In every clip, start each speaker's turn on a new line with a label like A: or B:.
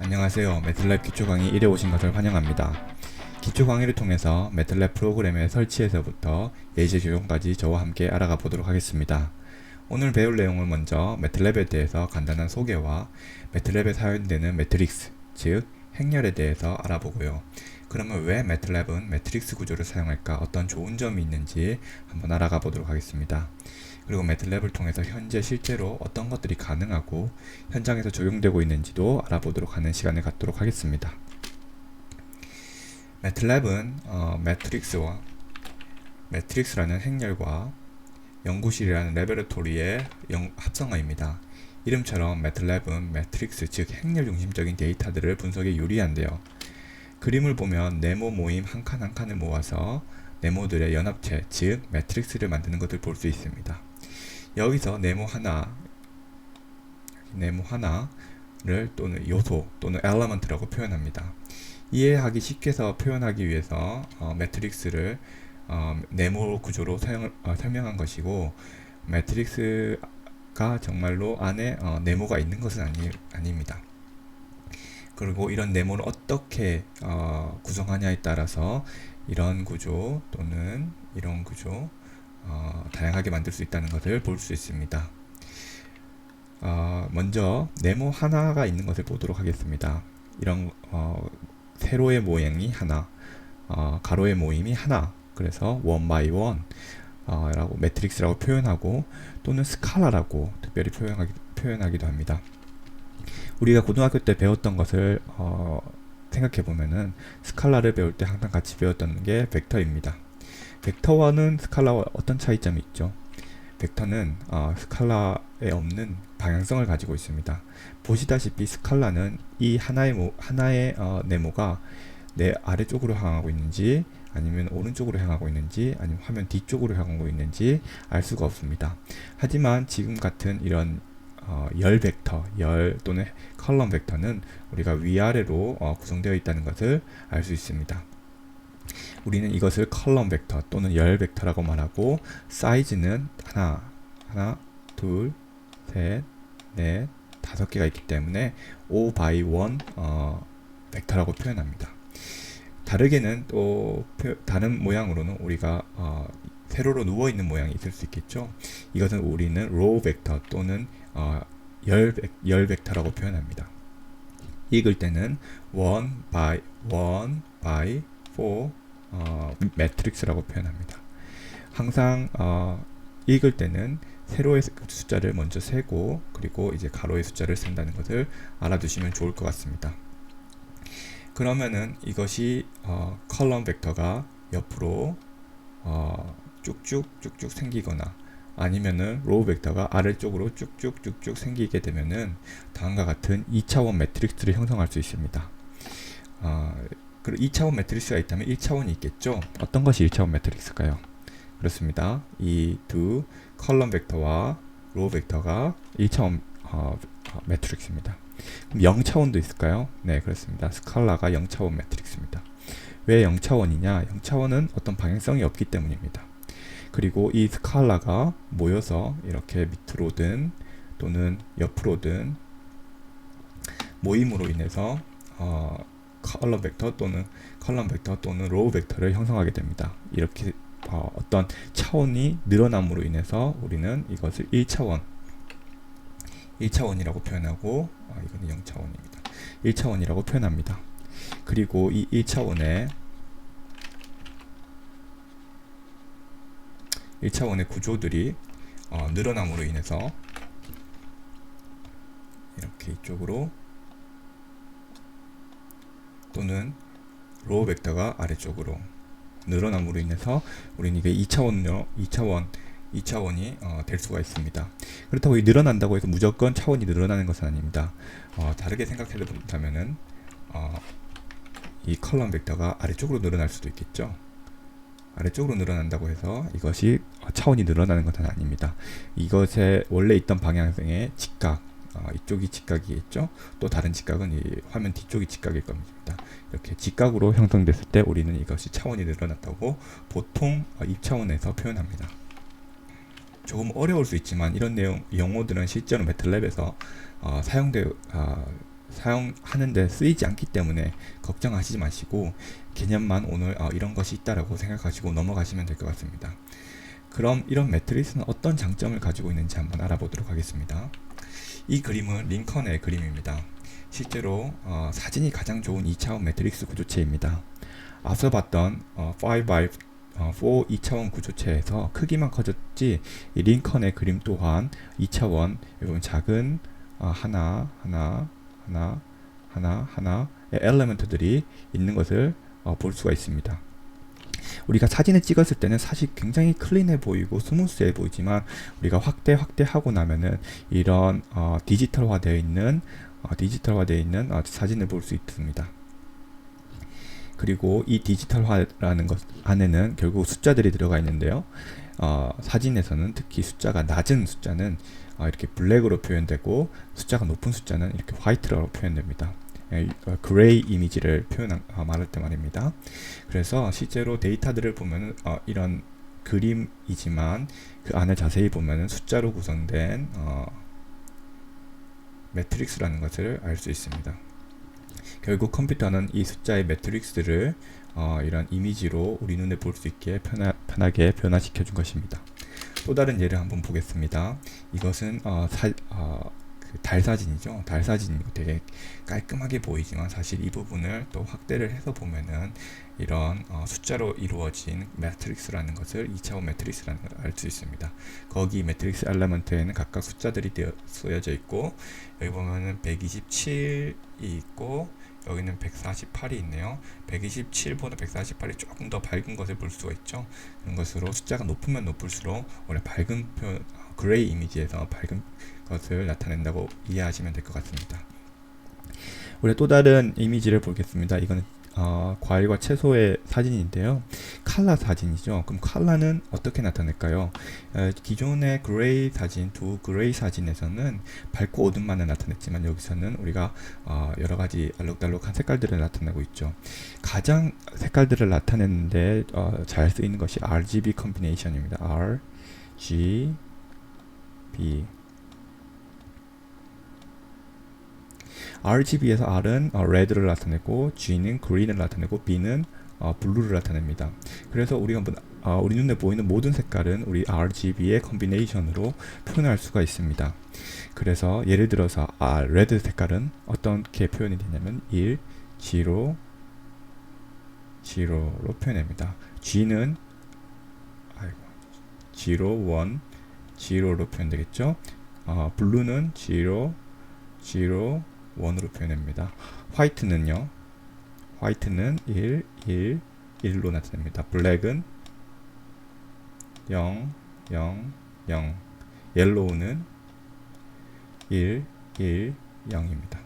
A: 안녕하세요. 매틀랩 기초 강의 1에 오신 것을 환영합니다. 기초 강의를 통해서 매틀랩 프로그램의 설치에서부터 예제 적용까지 저와 함께 알아가 보도록 하겠습니다. 오늘 배울 내용은 먼저 매틀랩에 대해서 간단한 소개와 매틀랩에 사용되는 매트릭스, 즉 행렬에 대해서 알아보고요. 그러면 왜 매틀랩은 매트릭스 구조를 사용할까? 어떤 좋은 점이 있는지 한번 알아가 보도록 하겠습니다. 그리고 매틀랩을 통해서 현재 실제로 어떤 것들이 가능하고 현장에서 적용되고 있는지도 알아보도록 하는 시간을 갖도록 하겠습니다. 매틀랩은 매트릭스라는 행렬과 연구실이라는 레버러토리의 합성어입니다. 이름처럼 매틀랩은 매트릭스, 즉 행렬 중심적인 데이터들을 분석에 유리한데요. 그림을 보면 네모 모임 한 칸 한 칸을 모아서 네모들의 연합체, 즉 매트릭스를 만드는 것을 볼 수 있습니다. 여기서 네모 하나를 또는 요소 또는 엘리먼트라고 표현합니다. 이해하기 쉽게 해서 표현하기 위해서 매트릭스를 네모 구조로 설명한 것이고, 매트릭스가 정말로 안에 네모가 있는 것은 아닙니다. 그리고 이런 네모를 어떻게 구성하냐에 따라서 이런 구조 또는 이런 구조 다양하게 만들 수 있다는 것을 볼 수 있습니다. 먼저 네모 하나가 있는 것을 보도록 하겠습니다. 이런 세로의 모양이 하나, 가로의 모임이 하나, 그래서 one by one 라고 매트릭스라고 표현하고, 또는 스칼라라고 특별히 표현하기도 합니다. 우리가 고등학교 때 배웠던 것을 생각해 보면은 스칼라를 배울 때 항상 같이 배웠던 게 벡터입니다. 벡터와는 스칼라와 어떤 차이점이 있죠? 벡터는 스칼라에 없는 방향성을 가지고 있습니다. 보시다시피 스칼라는 이 하나의 네모가 내 아래쪽으로 향하고 있는지, 아니면 오른쪽으로 향하고 있는지, 아니면 화면 뒤쪽으로 향하고 있는지 알 수가 없습니다. 하지만 지금 같은 이런 열 벡터, 열 또는 컬럼 벡터는 우리가 위아래로 구성되어 있다는 것을 알 수 있습니다. 우리는 이것을 컬럼 벡터 또는 열 벡터라고 말하고, 사이즈는 하나, 둘, 셋, 넷, 5개가 있기 때문에 5 by 1 벡터라고 표현합니다. 다르게는 또 다른 모양으로는 우리가 세로로 누워있는 모양이 있을 수 있겠죠. 이것은 우리는 로우 벡터 또는 열 벡터라고 표현합니다. 읽을 때는 1 by 4 매트릭스라고 표현합니다. 항상 읽을 때는 세로의 숫자를 먼저 세고, 그리고 이제 가로의 숫자를 센다는 것을 알아두시면 좋을 것 같습니다. 그러면은 이것이 컬럼 벡터가 옆으로 쭉쭉 생기거나, 아니면은 로우 벡터가 아래쪽으로 쭉쭉 생기게 되면은 다음과 같은 2차원 매트릭스를 형성할 수 있습니다. 그리고 2차원 매트릭스가 있다면 1차원이 있겠죠. 어떤 것이 1차원 매트릭스일까요? 그렇습니다. 이 두 컬럼 벡터와 로우 벡터가 1차원 매트릭스입니다. 그럼 0차원도 있을까요? 네, 그렇습니다. 스칼라가 0차원 매트릭스입니다. 왜 0차원이냐? 0차원은 어떤 방향성이 없기 때문입니다. 그리고 이 스칼라가 모여서 이렇게 밑으로든 또는 옆으로든 모임으로 인해서 컬럼 벡터 또는 로우 벡터를 형성하게 됩니다. 이렇게 어떤 차원이 늘어남으로 인해서 우리는 이것을 1차원이라고 표현하고, 이거는 0차원입니다. 1차원이라고 표현합니다. 그리고 이 1차원의 구조들이 늘어남으로 인해서 이렇게 이쪽으로, 또는 로우 벡터가 아래쪽으로 늘어남으로 인해서 우리는 이게 2차원이 될 수가 있습니다. 그렇다고 늘어난다고 해서 무조건 차원이 늘어나는 것은 아닙니다. 다르게 생각해 본다면은 이 컬럼 벡터가 아래쪽으로 늘어날 수도 있겠죠. 아래쪽으로 늘어난다고 해서 이것이 차원이 늘어나는 것은 아닙니다. 이것의 원래 있던 방향성의 직각, 이쪽이 직각이겠죠. 또 다른 직각은 이 화면 뒤쪽이 직각일 겁니다. 이렇게 직각으로 형성됐을 때 우리는 이것이 차원이 늘어났다고 보통 입차원에서 표현합니다. 조금 어려울 수 있지만 이런 용어들은 실제로 매틀랩에서 사용하는데 쓰이지 않기 때문에 걱정하시지 마시고 개념만 오늘 이런 것이 있다라고 생각하시고 넘어가시면 될 것 같습니다. 그럼 이런 매트릭스는 어떤 장점을 가지고 있는지 한번 알아보도록 하겠습니다. 이 그림은 링컨의 그림입니다. 실제로 사진이 가장 좋은 2차원 매트릭스 구조체입니다. 앞서 봤던 5x4 2차원 구조체에서 크기만 커졌지 이 링컨의 그림 또한 2차원 여러분 작은 하나의 엘리먼트들이 있는 것을 볼 수가 있습니다. 우리가 사진을 찍었을 때는 사실 굉장히 클린해 보이고 스무스해 보이지만 우리가 확대하고 나면은 이런 디지털화되어 있는 사진을 볼 수 있습니다. 그리고 이 디지털화라는 것 안에는 결국 숫자들이 들어가 있는데요. 사진에서는 특히 숫자가 낮은 숫자는 이렇게 블랙으로 표현되고 숫자가 높은 숫자는 이렇게 화이트로 표현됩니다. 그레이 이미지를 말할 때 말입니다. 그래서 실제로 데이터들을 보면 이런 그림이지만 그 안에 자세히 보면 숫자로 구성된 매트릭스라는 것을 알 수 있습니다. 결국 컴퓨터는 이 숫자의 매트릭스를 이런 이미지로 우리 눈에 볼 수 있게 편하게 변화시켜 준 것입니다. 또 다른 예를 한번 보겠습니다. 이것은 달 사진이죠. 달 사진이 되게 깔끔하게 보이지만 사실 이 부분을 또 확대를 해서 보면은 이런 숫자로 이루어진 매트릭스라는 것을 2차원 매트릭스라는 걸 알 수 있습니다. 거기 매트릭스 엘리먼트에는 각각 숫자들이 쓰여져 있고 여기 보면은 127이 있고 여기는 148이 있네요. 127보다 148이 조금 더 밝은 것을 볼 수가 있죠. 그런 것으로 숫자가 높으면 높을수록 원래 밝은 표현, 그레이 이미지에서 밝은 것을 나타낸다고 이해하시면 될 것 같습니다. 우리 또 다른 이미지를 보겠습니다. 이거는 과일과 채소의 사진인데요. 칼라 사진이죠. 그럼 칼라는 어떻게 나타낼까요? 기존의 그레이 사진, 두 그레이 사진에서는 밝고 어둠만을 나타냈지만 여기서는 우리가 여러 가지 알록달록한 색깔들을 나타내고 있죠. 가장 색깔들을 나타내는데 잘 쓰이는 것이 RGB 컨비네이션입니다. RGB RGB에서 R은 red를 나타내고 G는 green을 나타내고 B는 blue를 나타냅니다. 그래서 우리가 우리 눈에 보이는 모든 색깔은 우리 RGB의 컨비네이션으로 표현할 수가 있습니다. 그래서 예를 들어서 red 색깔은 어떻게 표현이 되냐면 1, 0, 0로 표현합니다. G는 0, 1, 0로 표현되겠죠. blue는 0, 0, 1으로 표현합니다. 화이트는요. 화이트는 1, 1, 1로 나타냅니다. 블랙은 0, 0, 0. 옐로우는 1, 1, 0입니다.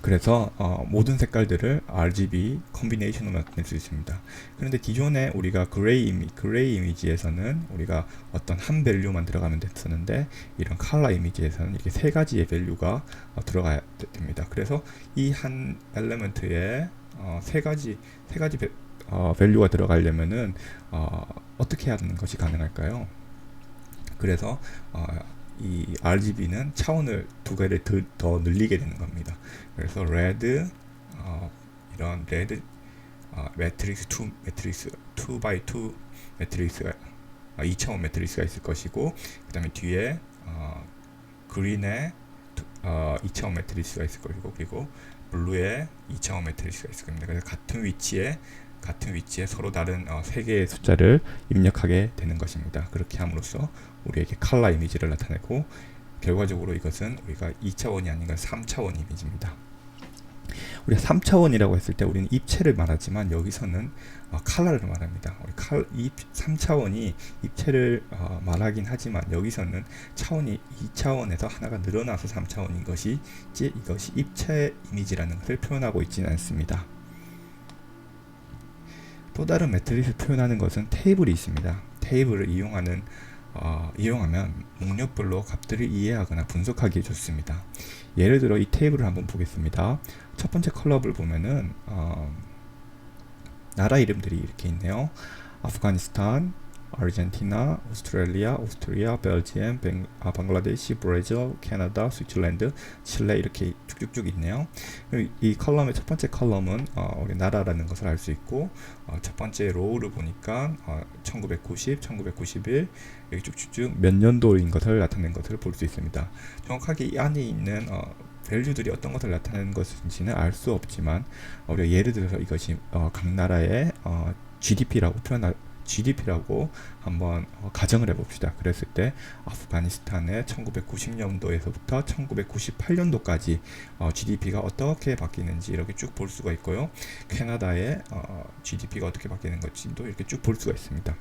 A: 그래서 모든 색깔들을 RGB 컨비네이션으로 나타낼 수 있습니다. 그런데 기존에 우리가 그레이 이미지에서는 우리가 어떤 한 밸류만 들어가면 됐었는데 이런 컬러 이미지에서는 이렇게 세 가지의 밸류가 들어가야 됩니다. 그래서 이 한 엘리먼트에 세 가지 밸류가 들어가려면은 어떻게 하는 것이 가능할까요? 그래서 이 RGB는 차원을 두 개를 더 늘리게 되는 겁니다. 그래서 레드 이런 레드 매트릭스 2x2 매트릭스가 2차원 매트릭스가 있을 것이고 그 다음에 뒤에 그린의 2차원 매트릭스가 있을 것이고 그리고 블루의 2차원 매트릭스가 있을 겁니다. 그래서 같은 위치에 서로 다른 세 개의 숫자를 입력하게 되는 것입니다. 그렇게 함으로써 우리에게 컬러 이미지를 나타내고 결과적으로 이것은 우리가 2차원이 아닌 건 3차원 이미지입니다. 우리가 3차원이라고 했을 때 우리는 입체를 말하지만 여기서는 컬러를 말합니다. 우리 3차원이 입체를 말하긴 하지만 여기서는 차원이 2차원에서 하나가 늘어나서 3차원인 것이지 이것이 입체 이미지라는 것을 표현하고 있지는 않습니다. 또 다른 매트릭스를 표현하는 것은 테이블이 있습니다. 테이블을 이용하면 목록별로 값들을 이해하거나 분석하기에 좋습니다. 예를 들어 이 테이블을 한번 보겠습니다. 첫 번째 컬럼을 보면은 나라 이름들이 이렇게 있네요. 아프가니스탄, 아르헨티나, 오스트레일리아, 오스트리아, 벨지엄, 방글라데시, 브라질, 캐나다, 스위tzer랜드, 칠레 이렇게 쭉쭉쭉 있네요. 이 컬럼의 첫 번째 컬럼은 우리 나라라는 것을 알 수 있고 첫 번째 로우를 보니까 1990, 1991 이렇게 쭉쭉쭉 몇 년도인 것을 나타낸 것을 볼 수 있습니다. 정확하게 이 안에 있는 밸류들이 어떤 것을 나타내는 것인지는 알 수 없지만 우리가 예를 들어서 이것이 각 나라의 GDP라고 한번 가정을 해봅시다. 그랬을 때 아프가니스탄의 1990년도에서부터 1998년도까지 GDP가 어떻게 바뀌는지 이렇게 쭉 볼 수가 있고요. 캐나다의 GDP가 어떻게 바뀌는 것인지도 이렇게 쭉 볼 수가 있습니다.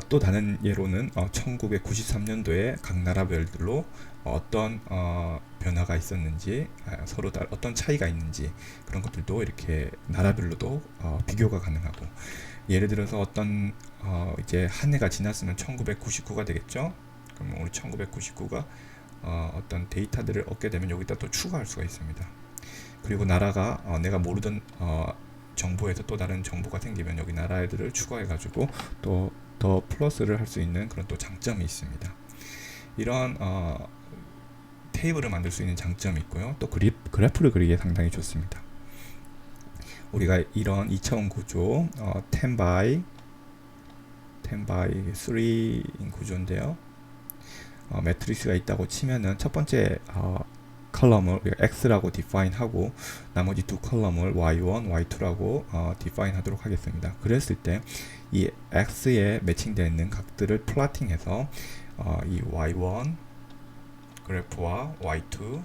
A: 또 다른 예로는 1993년도에 각 나라별로 어떤 변화가 있었는지 서로 어떤 차이가 있는지 그런 것들도 이렇게 나라별로도 비교가 가능하고 예를 들어서 어떤 이제 한 해가 지났으면 1999가 되겠죠. 그럼 우리 1999가 어떤 데이터들을 얻게 되면 여기다 또 추가할 수가 있습니다. 그리고 나라가 내가 모르던 정보에서 또 다른 정보가 생기면 여기 나라 애들을 추가해 가지고 또 더 플러스를 할 수 있는 그런 또 장점이 있습니다. 이런 테이블을 만들 수 있는 장점이 있고요. 또 그래프를 그리기에 상당히 좋습니다. 우리가 이런 2차원 구조 10 by 3인 구조인데요. 매트리스가 있다고 치면은 첫 번째 컬럼을 우리가 x라고 define 하고 나머지 두 컬럼을 y1, y2라고 define 하도록 하겠습니다. 그랬을 때 이 x에 매칭되어 있는 각들을 플라팅해서 이 y1 그래프와 y2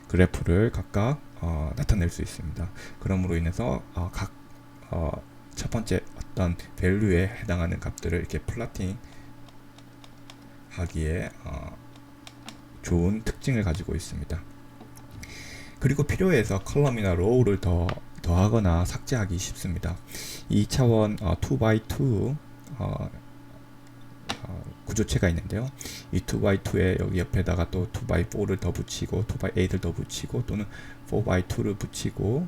A: 그래프를 각각 나타낼 수 있습니다. 그러므로 인해서 각 첫 번째 어떤 밸류에 해당하는 값들을 이렇게 플라팅 하기에 좋은 특징을 가지고 있습니다. 그리고 필요해서 컬럼이나 로우를 더하거나 삭제하기 쉽습니다. 2차원 2x2 구조체가 있는데요. 이 2x2에 여기 옆에다가 또 2x4를 더 붙이고 2x8을 더 붙이고 또는 4x2를 붙이고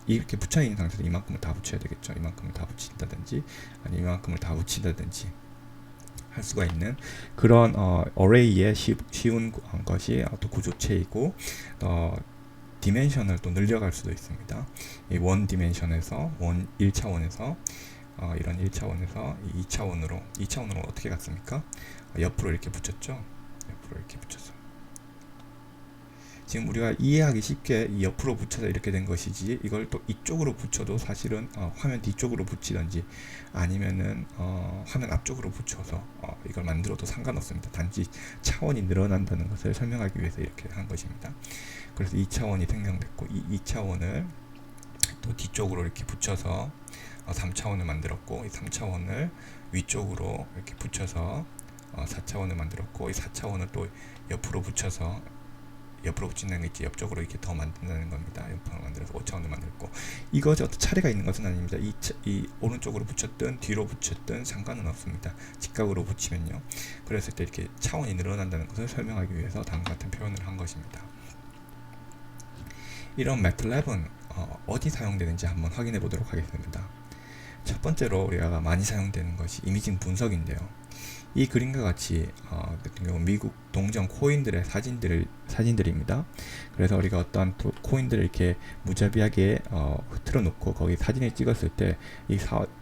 A: 이렇게 붙여 있는 상태에서 이만큼을 다 붙여야 되겠죠. 이만큼을 다 붙인다든지 아니면 이만큼을 다 붙인다든지 할 수가 있는 그런 어레이의 쉬운 것이 또 구조체이고 디멘션을 또 늘려갈 수도 있습니다. 이 원 디멘션에서 1차원에서 이런 1차원에서 2차원으로 어떻게 갔습니까? 옆으로 이렇게 붙였죠. 옆으로 이렇게 붙여서 지금 우리가 이해하기 쉽게 이 옆으로 붙여서 이렇게 된 것이지 이걸 또 이쪽으로 붙여도 사실은 화면 뒤쪽으로 붙이든지 아니면은 화면 앞쪽으로 붙여서 이걸 만들어도 상관없습니다. 단지 차원이 늘어난다는 것을 설명하기 위해서 이렇게 한 것입니다. 그래서 2차원이 생성됐고 이 2차원을 또 뒤쪽으로 이렇게 붙여서 3차원을 만들었고 이 3차원을 위쪽으로 이렇게 붙여서 4차원을 만들었고 이 4차원을 또 옆으로 붙여서 옆으로 붙인다는 게 있지 옆쪽으로 이렇게 더 만든다는 겁니다. 옆으로 만들어서 5차원을 만들고 이것이 어떤 차례가 있는 것은 아닙니다. 이 오른쪽으로 붙였든 뒤로 붙였든 상관은 없습니다. 직각으로 붙이면요. 그랬을 때 이렇게 차원이 늘어난다는 것을 설명하기 위해서 다음과 같은 표현을 한 것입니다. 이런 매틀랩은 어디 사용되는지 한번 확인해 보도록 하겠습니다. 첫 번째로 우리가 많이 사용되는 것이 이미징 분석인데요. 이 그림과 같이 같은 경우 미국 동전 코인들의 사진들입니다. 그래서 우리가 어떤 코인들을 이렇게 무자비하게 흐트러 놓고 거기 사진을 찍었을 때 이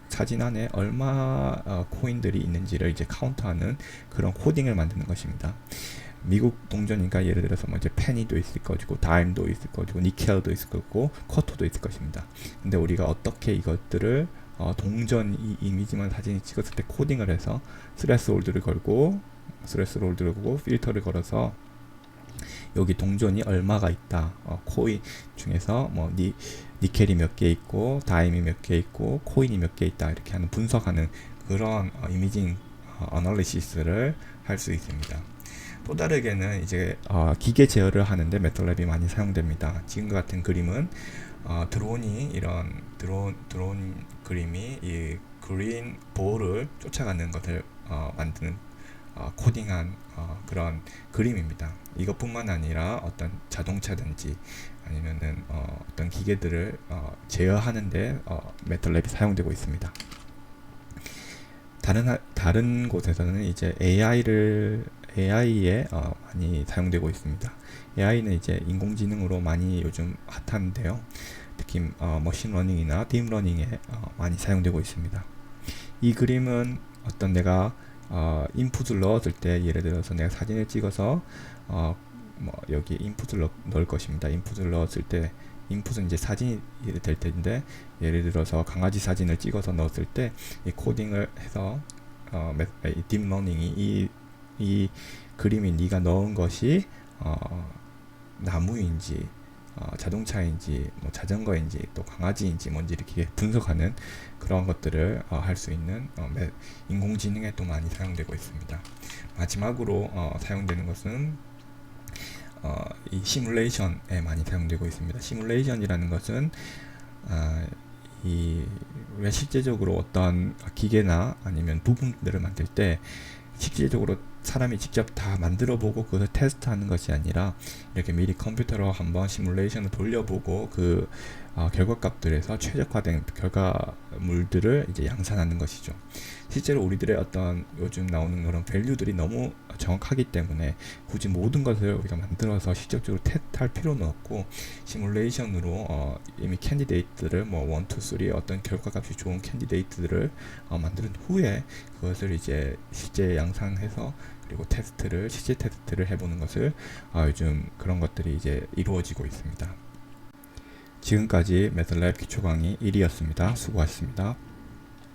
A: 사진 안에 얼마 코인들이 있는지를 이제 카운트하는 그런 코딩을 만드는 것입니다. 미국 동전이니까 예를 들어서 뭐 이제 페니도 있을 것이고 다임도 있을 것이고 니켈도 있을 것이고 쿼터도 있을 것입니다. 근데 우리가 어떻게 이것들을 동전 이 이미지만 사진이 찍었을 때 코딩을 해서 스레스홀드를 걸고 필터를 걸어서 여기 동전이 얼마가 있다. 코인 중에서 뭐 니켈이 몇 개 있고 다임이 몇 개 있고 코인이 몇 개 있다. 이렇게 하는 분석하는 그런 이미징 어널리시스를 할 수 있습니다. 또 다르게는 이제 기계 제어를 하는데 매틀랩이 많이 사용됩니다. 지금과 같은 그림은 드론이 이런 드론 그림이 이 그린 볼을 쫓아가는 것을 만드는 코딩한 그런 그림입니다. 이것뿐만 아니라 어떤 자동차든지 아니면은 어떤 기계들을 제어하는데 매틀랩이 사용되고 있습니다. 다른 곳에서는 이제 AI에 많이 사용되고 있습니다. AI는 이제 인공지능으로 많이 요즘 핫한데요. 특히 머신러닝이나 딥러닝에 많이 사용되고 있습니다. 이 그림은 어떤 내가 인풋을 넣었을 때, 예를 들어서 내가 사진을 찍어서 여기 인풋을 넣을 것입니다. 인풋을 넣었을 때, 인풋은 이제 사진이 될 텐데, 예를 들어서 강아지 사진을 찍어서 넣었을 때 이 코딩을 해서 이 딥러닝이 이 그림이 네가 넣은 것이 나무인지 자동차인지 뭐 자전거인지 또 강아지인지 뭔지 이렇게 분석하는 그런 것들을 할 수 있는 인공지능에 또 많이 사용되고 있습니다. 마지막으로 사용되는 것은 이 시뮬레이션에 많이 사용되고 있습니다. 시뮬레이션이라는 것은 우리가 실제적으로 어떤 기계나 아니면 부품들을 만들 때 실질적으로 사람이 직접 다 만들어 보고 그것을 테스트하는 것이 아니라 이렇게 미리 컴퓨터로 한번 시뮬레이션을 돌려보고 그 결과값들에서 최적화된 결과물들을 이제 양산하는 것이죠. 실제로 우리들의 어떤 요즘 나오는 그런 밸류들이 너무 정확하기 때문에 굳이 모든 것을 우리가 만들어서 실질적으로 테스트할 필요는 없고, 시뮬레이션으로 이미 캔디데이트들을 뭐 1, 2, 3 어떤 결과값이 좋은 캔디데이트들을 만든 후에 그것을 이제 실제 양산해서 그리고 실제 테스트를 해보는 것을 요즘 그런 것들이 이제 이루어지고 있습니다. 지금까지 매슬랩 기초 강의 1이었습니다. 수고하셨습니다.